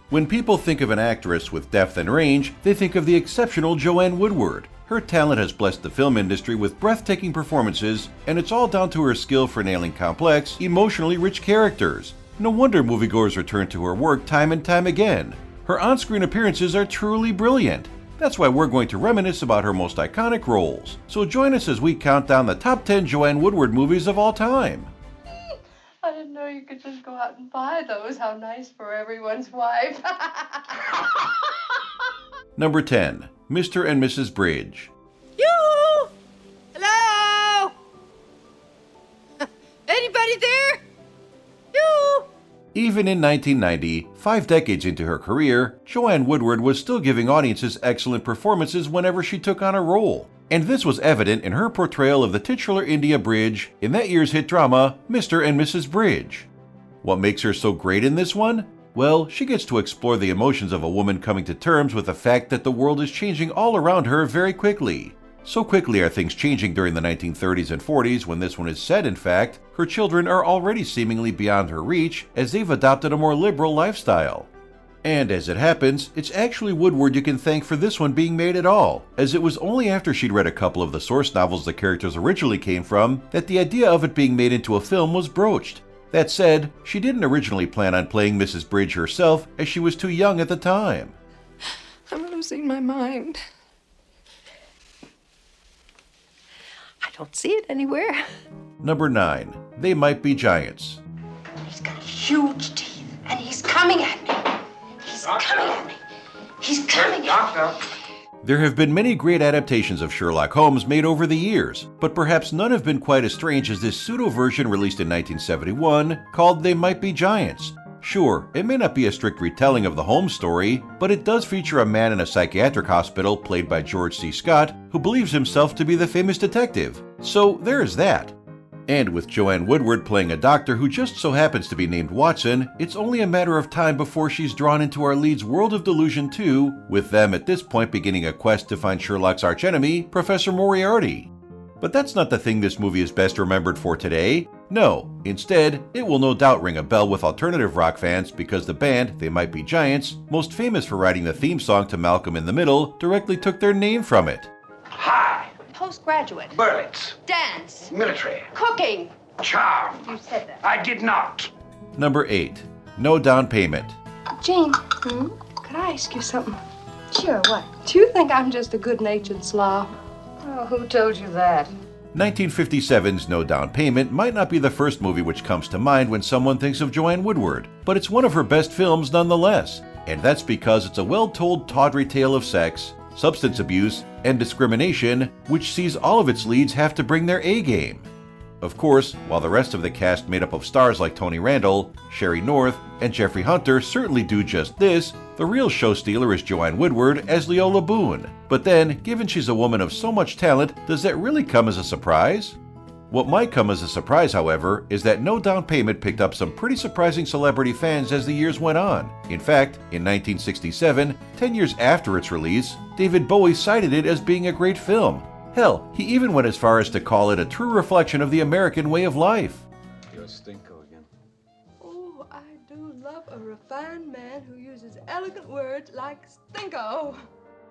When people think of an actress with depth and range, they think of the exceptional Joanne Woodward. Her talent has blessed the film industry with breathtaking performances, and it's all down to her skill for nailing complex, emotionally rich characters. No wonder moviegoers return to her work time and time again. Her on-screen appearances are truly brilliant. That's why we're going to reminisce about her most iconic roles. So join us as we count down the top 10 Joanne Woodward movies of all time. I didn't know you could just go out and buy those. How nice for everyone's wife. Number 10. Mr. and Mrs. Bridge. Yoo-hoo! Hello? Anybody there? Yoo! Even in 1990, 5 decades into her career, Joanne Woodward was still giving audiences excellent performances whenever she took on a role. And this was evident in her portrayal of the titular India Bridge in that year's hit drama, Mr. and Mrs. Bridge. What makes her so great in this one? Well, she gets to explore the emotions of a woman coming to terms with the fact that the world is changing all around her very quickly. So quickly are things changing during the 1930s and 40s when this one is set, in fact, her children are already seemingly beyond her reach as they've adopted a more liberal lifestyle. And as it happens, it's actually Woodward you can thank for this one being made at all, as it was only after she'd read a couple of the source novels the characters originally came from that the idea of it being made into a film was broached. That said, she didn't originally plan on playing Mrs. Bridge herself as she was too young at the time. I'm losing my mind. I don't see it anywhere. Number 9. They Might Be Giants. He's got huge teeth, and he's coming at me. He's coming at me. He's coming at me. There have been many great adaptations of Sherlock Holmes made over the years, but perhaps none have been quite as strange as this pseudo-version released in 1971 called They Might Be Giants. Sure, it may not be a strict retelling of the Holmes story, but it does feature a man in a psychiatric hospital played by George C. Scott who believes himself to be the famous detective. So there's that. And with Joanne Woodward playing a doctor who just so happens to be named Watson, it's only a matter of time before she's drawn into our lead's world of delusion too, with them at this point beginning a quest to find Sherlock's archenemy, Professor Moriarty. But that's not the thing this movie is best remembered for today. No, instead, it will no doubt ring a bell with alternative rock fans because the band, They Might Be Giants, most famous for writing the theme song to Malcolm in the Middle, directly took their name from it. Hi. Postgraduate. Berlitz. Dance. Military. Cooking. Charm. You said that. I did not. Number 8. No Down Payment. Jane, could I ask you something? Sure, what? Do you think I'm just a good-natured slob? Oh, who told you that? 1957's No Down Payment might not be the first movie which comes to mind when someone thinks of Joanne Woodward, but it's one of her best films nonetheless. And that's because it's a well-told tawdry tale of sex, substance abuse, and discrimination, which sees all of its leads have to bring their A-game. Of course, while the rest of the cast made up of stars like Tony Randall, Sherry North, and Jeffrey Hunter certainly do just this, the real show stealer is Joanne Woodward as Leola Boone. But then, given she's a woman of so much talent, does that really come as a surprise? What might come as a surprise, however, is that No Down Payment picked up some pretty surprising celebrity fans as the years went on. In fact, in 1967, 10 years after its release, David Bowie cited it as being a great film. Hell, he even went as far as to call it a true reflection of the American way of life. You're a stinko again. Oh, I do love a refined man who uses elegant words like stinko.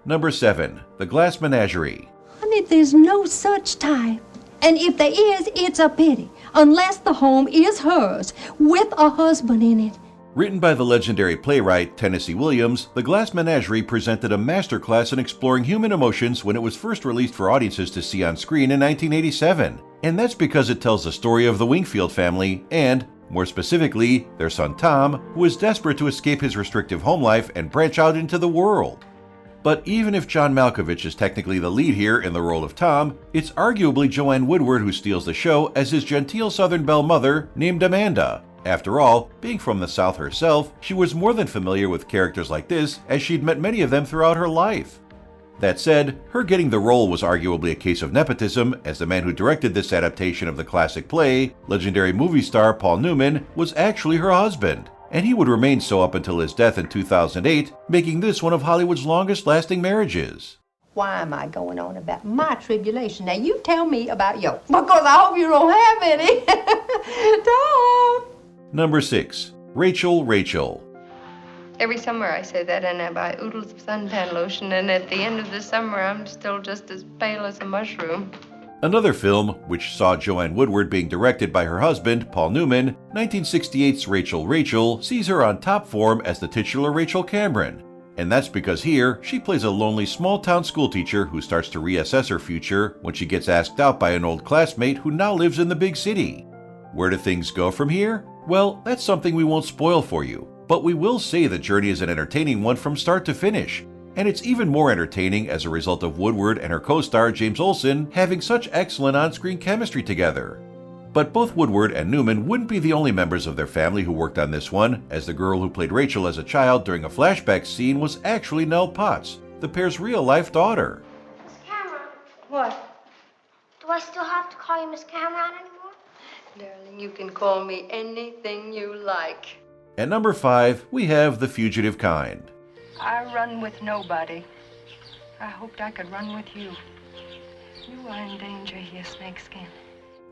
Number 7. The Glass Menagerie. Honey, there's no such type. And if there is, it's a pity, unless the home is hers, with a husband in it. Written by the legendary playwright Tennessee Williams, The Glass Menagerie presented a masterclass in exploring human emotions when it was first released for audiences to see on screen in 1987. And that's because it tells the story of the Wingfield family and, more specifically, their son Tom, who is desperate to escape his restrictive home life and branch out into the world. But even if John Malkovich is technically the lead here in the role of Tom, it's arguably Joanne Woodward who steals the show as his genteel Southern belle mother named Amanda. After all, being from the South herself, she was more than familiar with characters like this as she'd met many of them throughout her life. That said, her getting the role was arguably a case of nepotism, as the man who directed this adaptation of the classic play, legendary movie star Paul Newman, was actually her husband. And he would remain so up until his death in 2008, making this one of Hollywood's longest-lasting marriages. Why am I going on about my tribulation? Now you tell me about yours. Because I hope you don't have any. Don't. Number 6. Rachel. Every summer I say that, and I buy oodles of suntan lotion, and at the end of the summer I'm still just as pale as a mushroom. Another film, which saw Joanne Woodward being directed by her husband, Paul Newman, 1968's Rachel, sees her on top form as the titular Rachel Cameron. And that's because here, she plays a lonely small-town schoolteacher who starts to reassess her future when she gets asked out by an old classmate who now lives in the big city. Where do things go from here? Well, that's something we won't spoil for you, but we will say the journey is an entertaining one from start to finish. And it's even more entertaining as a result of Woodward and her co-star James Olsen having such excellent on-screen chemistry together. But both Woodward and Newman wouldn't be the only members of their family who worked on this one, as the girl who played Rachel as a child during a flashback scene was actually Nell Potts, the pair's real-life daughter. Miss Cameron, What? do I still have to call you Miss Cameron anymore? Darling, you can call me anything you like. At number 5, we have The Fugitive Kind. I run with nobody. I hoped I could run with you. You are in danger here, Snakeskin.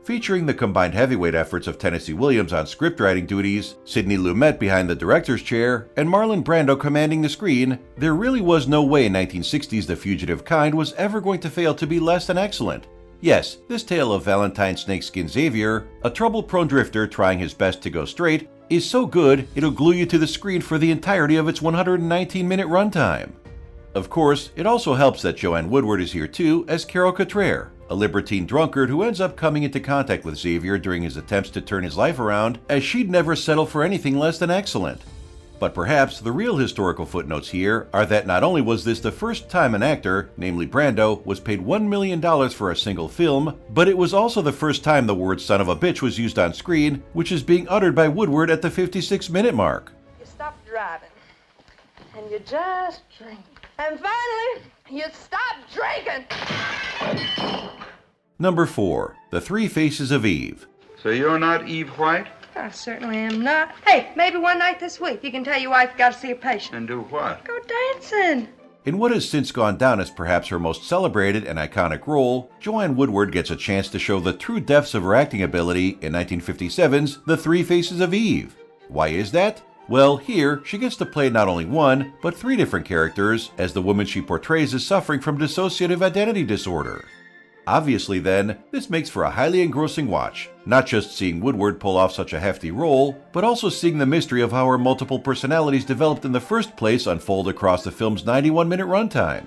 Featuring the combined heavyweight efforts of Tennessee Williams on scriptwriting duties, Sidney Lumet behind the director's chair, and Marlon Brando commanding the screen, there really was no way 1960's The Fugitive Kind was ever going to fail to be less than excellent. Yes, this tale of Valentine Snakeskin Xavier, a trouble-prone drifter trying his best to go straight, is so good it'll glue you to the screen for the entirety of its 119-minute runtime. Of course, it also helps that Joanne Woodward is here too as Carol Cottrell, a libertine drunkard who ends up coming into contact with Xavier during his attempts to turn his life around, as she'd never settle for anything less than excellent. But perhaps the real historical footnotes here are that not only was this the first time an actor, namely Brando, was paid $1 million for a single film, but it was also the first time the word son of a bitch was used on screen, which is being uttered by Woodward at the 56-minute mark. You stop driving, and you just drink. And finally, you stop drinking! Number 4, The Three Faces of Eve. So you're not Eve White? I certainly am not. Hey, maybe one night this week you can tell your wife you got to see a patient. And do what? Go dancing. In what has since gone down as perhaps her most celebrated and iconic role, Joanne Woodward gets a chance to show the true depths of her acting ability in 1957's The Three Faces of Eve. Why is that? Well, here, she gets to play not only one, but 3 different characters, as the woman she portrays is suffering from dissociative identity disorder. Obviously then, this makes for a highly engrossing watch, not just seeing Woodward pull off such a hefty role, but also seeing the mystery of how her multiple personalities developed in the first place unfold across the film's 91-minute runtime.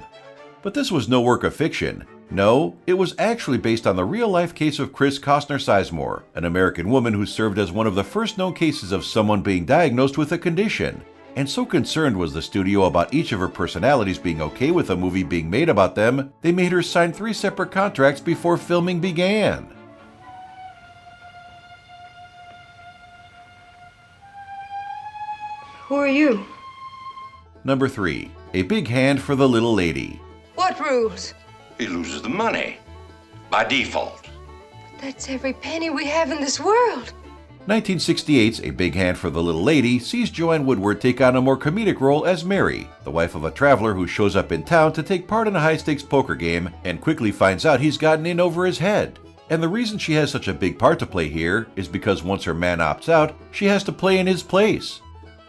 But this was no work of fiction. No, it was actually based on the real-life case of Chris Costner Sizemore, an American woman who served as one of the first known cases of someone being diagnosed with a condition. And so concerned was the studio about each of her personalities being okay with a movie being made about them, they made her sign 3 separate contracts before filming began. Who are you? Number 3, A Big Hand for the Little Lady. What rules? He loses the money. By default. That's every penny we have in this world. 1968's A Big Hand for the Little Lady sees Joanne Woodward take on a more comedic role as Mary, the wife of a traveler who shows up in town to take part in a high-stakes poker game and quickly finds out he's gotten in over his head. And the reason she has such a big part to play here is because once her man opts out, she has to play in his place.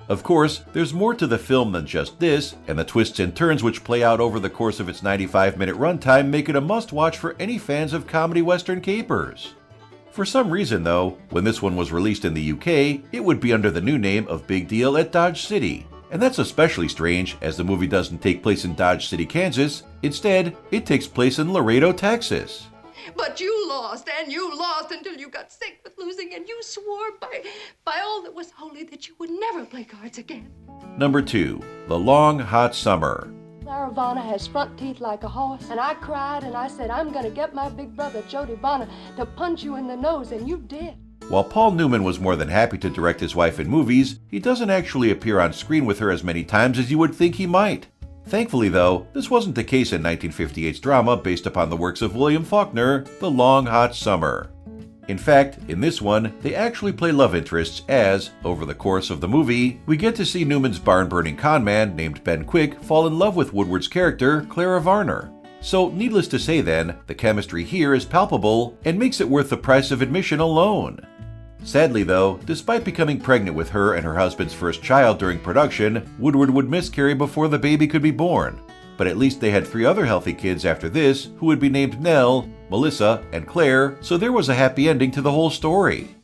Of course, there's more to the film than just this, and the twists and turns which play out over the course of its 95-minute runtime make it a must-watch for any fans of comedy western capers. For some reason though, when this one was released in the UK, it would be under the new name of Big Deal at Dodge City. And that's especially strange as the movie doesn't take place in Dodge City, Kansas. Instead, it takes place in Laredo, Texas. But you lost, and you lost until you got sick with losing, and you swore by all that was holy that you would never play cards again. Number 2, The Long Hot Summer. Clara Bonner has front teeth like a horse, and I cried and I said, I'm gonna get my big brother, Jody Bonner, to punch you in the nose, and you did. While Paul Newman was more than happy to direct his wife in movies, he doesn't actually appear on screen with her as many times as you would think he might. Thankfully though, this wasn't the case in 1958's drama based upon the works of William Faulkner, The Long Hot Summer. In fact, in this one, they actually play love interests as, over the course of the movie, we get to see Newman's barn-burning conman named Ben Quick fall in love with Woodward's character, Clara Varner. So, needless to say then, the chemistry here is palpable and makes it worth the price of admission alone. Sadly though, despite becoming pregnant with her and her husband's first child during production, Woodward would miscarry before the baby could be born. But at least they had 3 other healthy kids after this, who would be named Nell, Melissa, and Claire, so there was a happy ending to the whole story.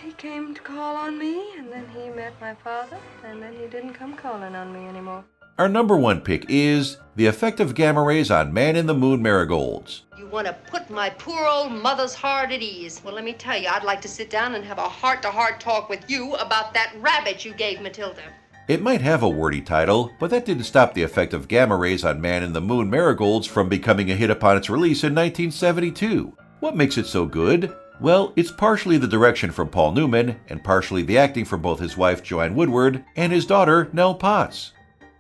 He came to call on me, and then he met my father, and then he didn't come calling on me anymore. Our number 1 pick is the effect of gamma rays on Man-in-the-Moon Marigolds. You want to put my poor old mother's heart at ease. Well, let me tell you, I'd like to sit down and have a heart-to-heart talk with you about that rabbit you gave Matilda. It might have a wordy title, but that didn't stop the effect of gamma rays on Man-in-the-Moon Marigolds from becoming a hit upon its release in 1972. What makes it so good? Well, it's partially the direction from Paul Newman, and partially the acting from both his wife Joanne Woodward and his daughter Nell Potts.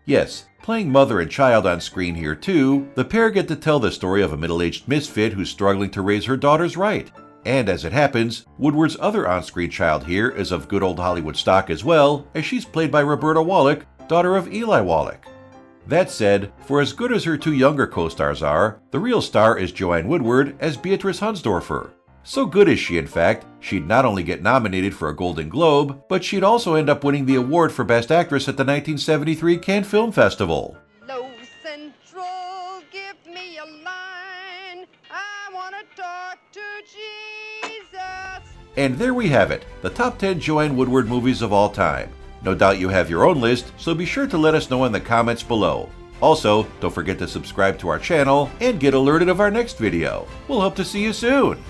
Yes, playing mother and child on screen here too, the pair get to tell the story of a middle-aged misfit who's struggling to raise her daughters right. And as it happens, Woodward's other on-screen child here is of good old Hollywood stock as well, as she's played by Roberta Wallach, daughter of Eli Wallach. That said, for as good as her 2 younger co-stars are, the real star is Joanne Woodward as Beatrice Hunsdorfer. So good is she, in fact, she'd not only get nominated for a Golden Globe, but she'd also end up winning the award for Best Actress at the 1973 Cannes Film Festival. Low Central, give me a line. I want to talk to Jesus. And there we have it, the top 10 Joanne Woodward movies of all time. No doubt you have your own list, so be sure to let us know in the comments below. Also, don't forget to subscribe to our channel and get alerted of our next video. We'll hope to see you soon.